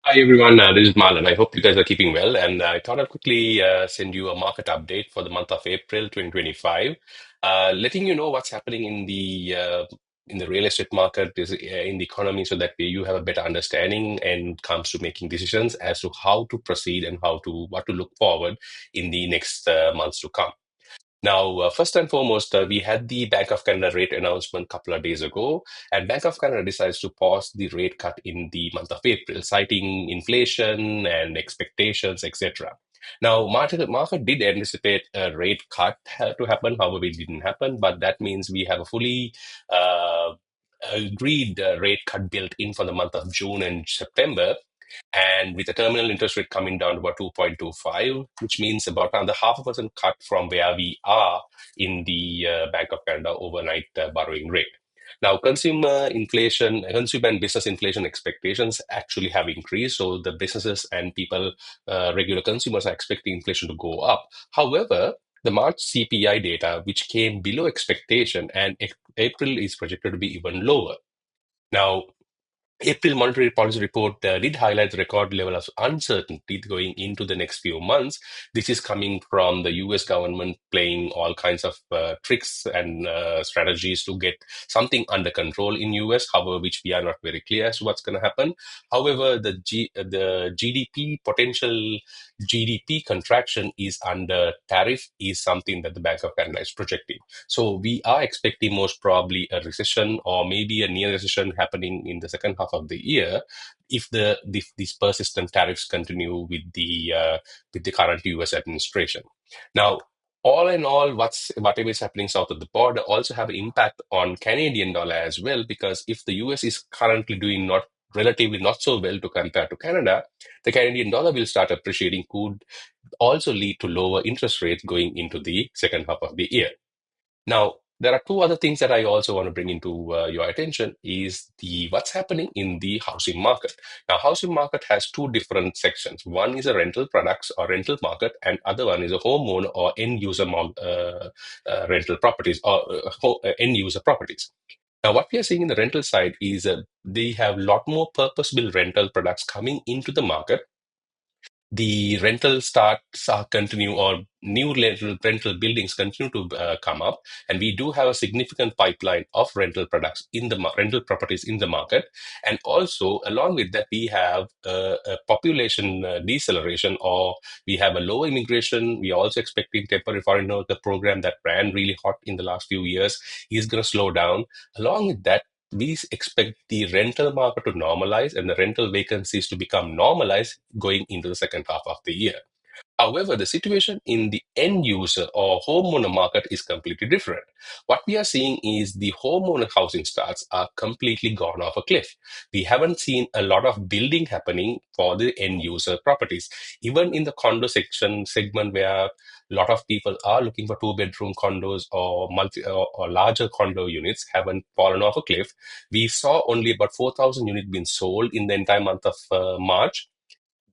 Hi everyone, this is Malan. I hope you guys are keeping well. And I thought I'd quickly send you a market update for the month of April 2025, letting you know what's happening in the real estate market, in the economy, so that you have a better understanding and comes to making decisions as to how to proceed and what to look forward in the next months to come. Now, first and foremost, we had the Bank of Canada rate announcement a couple of days ago, and Bank of Canada decides to pause the rate cut in the month of April, citing inflation and expectations, etc. Now, market did anticipate a rate cut to happen, however, it didn't happen, but that means we have a fully uh, agreed rate cut built in for the month of June and September, and with the terminal interest rate coming down to about 2.25, which means about another 0.5% cut from where we are in the Bank of Canada overnight borrowing rate. Now, consumer and business inflation expectations actually have increased. So the businesses and people, regular consumers, are expecting inflation to go up. However, the March CPI data, which came below expectation, and April is projected to be even lower. Now, April monetary policy report did highlight the record level of uncertainty going into the next few months. This is coming from the US government playing all kinds of tricks and strategies to get something under control in US, however, which we are not very clear as to what's going to happen. However, the potential GDP contraction is under tariff is something that the Bank of Canada is projecting. So we are expecting most probably a recession or maybe a near recession happening in the second half of the year if these persistent tariffs continue with the current U.S. administration. Now, all in all, whatever is happening south of the border also have an impact on Canadian dollar as well, because if the U.S. is currently doing not relatively not so well to compare to Canada, the Canadian dollar will start appreciating, could also lead to lower interest rates going into the second half of the year. Now, there are two other things that I also want to bring into your attention is the what's happening in the housing market. Now, housing market has two different sections. One is a rental products or rental market, and other one is a homeowner or end user rental properties or end user properties. Now, what we are seeing in the rental side is they have a lot more purpose-built rental products coming into the market. The rental starts continue, or new rental buildings continue to come up, and we do have a significant pipeline of rental products in the rental properties in the market. And also along with that, we have a population deceleration, or we have a low immigration. We are also expecting temporary foreigner, the program that ran really hot in the last few years, is going to slow down. Along with that, we expect the rental market to normalize and the rental vacancies to become normalized going into the second half of the year. However, the situation in the end user or homeowner market is completely different. What we are seeing is the homeowner housing starts are completely gone off a cliff. We haven't seen a lot of building happening for the end user properties. Even in the condo section segment, where a lot of people are looking for two-bedroom condos or or larger condo units, haven't fallen off a cliff. We saw only about 4,000 units being sold in the entire month of March.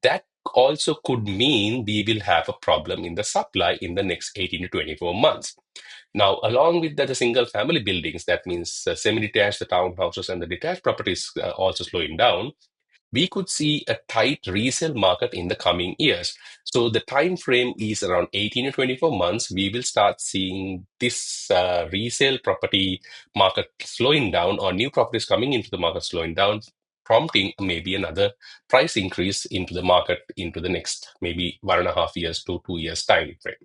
That also could mean we will have a problem in the supply in the next 18 to 24 months. Now, along with that, the single family buildings, that means semi-detached, the townhouses, and the detached properties also slowing down, we could see a tight resale market in the coming years. So the time frame is around 18 to 24 months. We will start seeing this resale property market slowing down, or new properties coming into the market slowing down, prompting maybe another price increase into the market into the next maybe 1.5 years to 2 years time frame.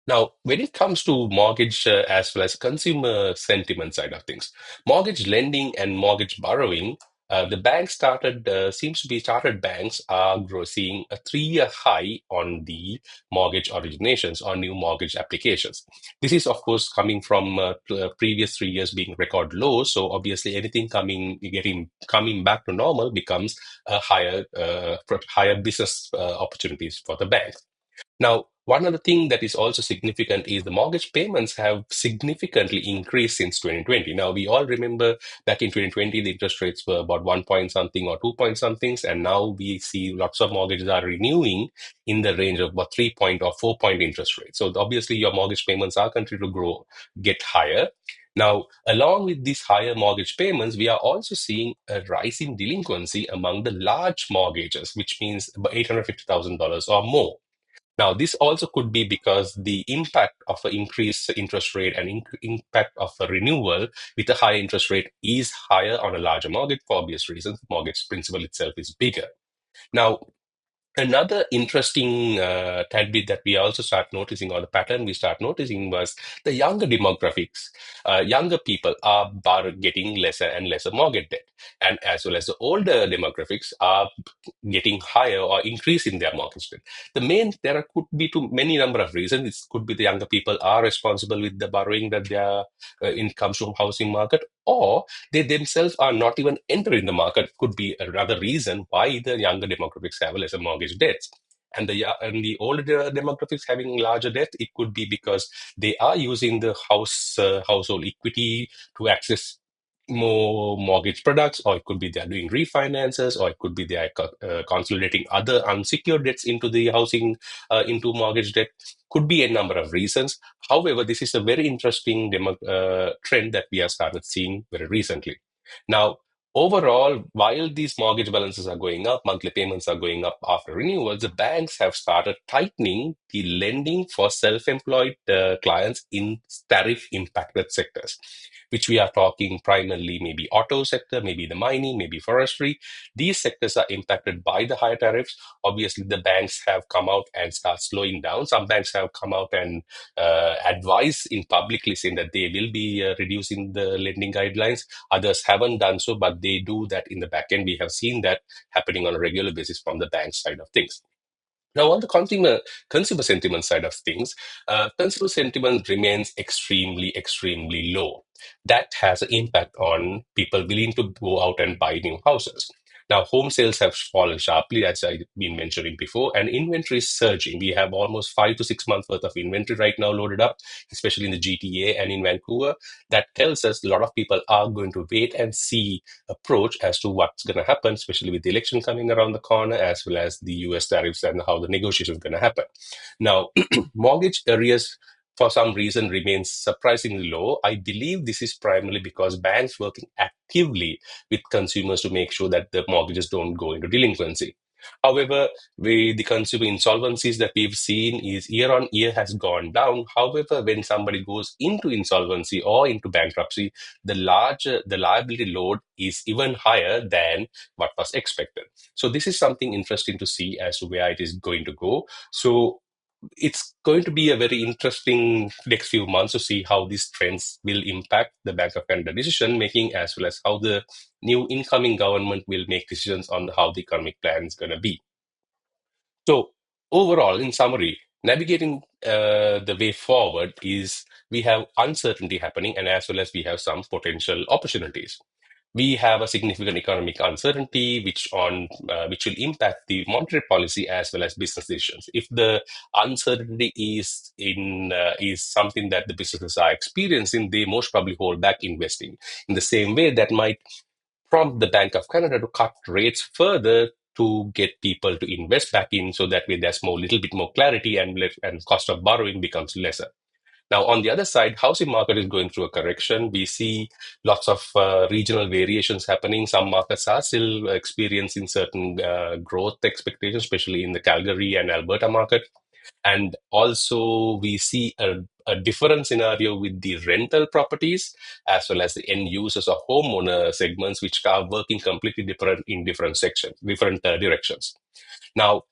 Now, when it comes to mortgage as well as consumer sentiment side of things, mortgage lending and mortgage borrowing, the bank seems to be started banks are seeing a 3-year high on the mortgage originations or new mortgage applications. This is, of course, coming from previous 3 years being record low. So obviously, anything coming back to normal becomes a higher business opportunities for the bank. Now, one other thing that is also significant is the mortgage payments have significantly increased since 2020. Now, we all remember back in 2020, the interest rates were about 1 point something or 2 point somethings, and now we see lots of mortgages are renewing in the range of about 3 point or 4 point interest rates. So obviously, your mortgage payments are continuing to grow, get higher. Now, along with these higher mortgage payments, we are also seeing a rise in delinquency among the large mortgages, which means about $850,000 or more. Now, this also could be because the impact of an increased interest rate and impact of a renewal with a higher interest rate is higher on a larger mortgage for obvious reasons. Mortgage principal itself is bigger. Now, another interesting tidbit that we also start noticing, or the pattern we start noticing, was the younger demographics. Younger people are getting lesser and lesser mortgage debt, and as well as the older demographics are getting higher or increase in their mortgage debt. There could be too many number of reasons. It could be the younger people are responsible with the borrowing that they are in comes to housing market, or they themselves are not even entering the market. Could be another reason why the younger demographics have lesser mortgage debts. And the older demographics having larger debt, it could be because they are using the household equity to access more mortgage products, or it could be they're doing refinances, or it could be they are consolidating other unsecured debts into the housing, into mortgage debt. Could be a number of reasons. However, this is a very interesting trend that we have started seeing very recently. Now, overall, while these mortgage balances are going up, monthly payments are going up after renewals, the banks have started tightening the lending for self-employed clients in tariff impacted sectors, which we are talking primarily maybe auto sector, maybe the mining, maybe forestry. These sectors are impacted by the higher tariffs. Obviously, the banks have come out and start slowing down. Some banks have come out and advise in publicly saying that they will be reducing the lending guidelines. Others haven't done so, but they do that in the back end. We have seen that happening on a regular basis from the bank side of things. Now, on the consumer sentiment side of things, consumer sentiment remains extremely low. That has an impact on people willing to go out and buy new houses. Now, home sales have fallen sharply, as I've been mentioning before, and inventory is surging. We have almost 5 to 6 months worth of inventory right now loaded up, especially in the GTA and in Vancouver. That tells us a lot of people are going to wait and see approach as to what's going to happen, especially with the election coming around the corner, as well as the US tariffs and how the negotiation is going to happen. Now, mortgage arrears for some reason remains surprisingly low. I believe this is primarily because banks working actively with consumers to make sure that the mortgages don't go into delinquency. However, the consumer insolvencies that we've seen is year on year has gone down. However, when somebody goes into insolvency or into bankruptcy, the liability load is even higher than what was expected. So this is something interesting to see as to where it is going to go. So it's going to be a very interesting next few months to see how these trends will impact the Bank of Canada decision making, as well as how the new incoming government will make decisions on how the economic plan is going to be. So, overall, in summary, navigating the way forward is we have uncertainty happening, and as well as we have some potential opportunities. We have a significant economic uncertainty, which will impact the monetary policy as well as business decisions. If the uncertainty is something that the businesses are experiencing, they most probably hold back investing. In the same way, that might prompt the Bank of Canada to cut rates further to get people to invest back in, so that way there's more little bit more clarity, and cost of borrowing becomes lesser. Now, on the other side, housing market is going through a correction. We see lots of regional variations happening. Some markets are still experiencing certain growth expectations, especially in the Calgary and Alberta market. And also, we see a different scenario with the rental properties as well as the end users or homeowner segments, which are working completely different in different sections, different directions. Now,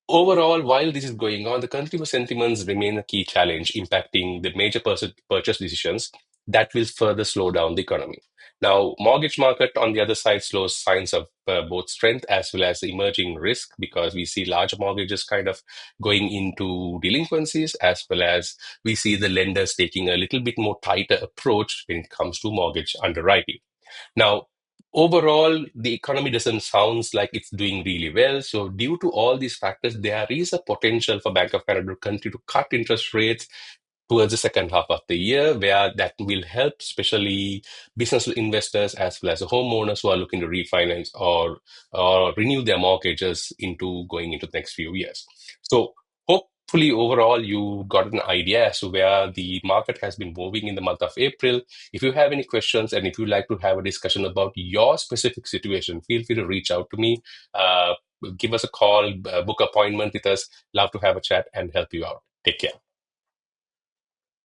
overall, while this is going on, the consumer sentiments remain a key challenge, impacting the major purchase decisions that will further slow down the economy. Now, mortgage market on the other side shows signs of both strength as well as emerging risk, because we see large mortgages kind of going into delinquencies, as well as we see the lenders taking a little bit more tighter approach when it comes to mortgage underwriting. Now, overall, the economy doesn't sound like it's doing really well. So, due to all these factors, there is a potential for Bank of Canada to continue to cut interest rates towards the second half of the year, where that will help, especially business investors as well as the homeowners who are looking to refinance or renew their mortgages into going into the next few years. So, hope hopefully overall you got an idea as to where the market has been moving in the month of April. If you have any questions and if you'd like to have a discussion about your specific situation, feel free to reach out to me. Uh, Give us a call, book appointment with us. Love to have a chat and help you out. Take care.